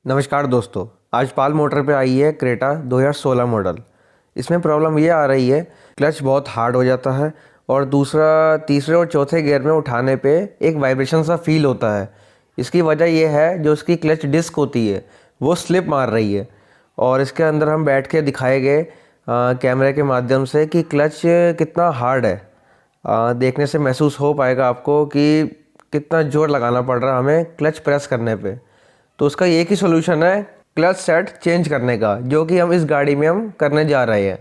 नमस्कार दोस्तों। आज पाल मोटर पे आई है क्रेटा 2016 मॉडल। इसमें प्रॉब्लम ये आ रही है, क्लच बहुत हार्ड हो जाता है और दूसरा तीसरे और चौथे गियर में उठाने पे एक वाइब्रेशन सा फील होता है। इसकी वजह ये है जो इसकी क्लच डिस्क होती है वो स्लिप मार रही है। और इसके अंदर हम बैठ के दिखाए गए कैमरे के माध्यम से कि क्लच कितना हार्ड है। देखने से महसूस हो पाएगा आपको कि कितना जोर लगाना पड़ रहा है हमें क्लच प्रेस करने पे। तो उसका एक ही सोल्यूशन है क्लच सेट चेंज करने का, जो कि हम इस गाड़ी में हम करने जा रहे हैं।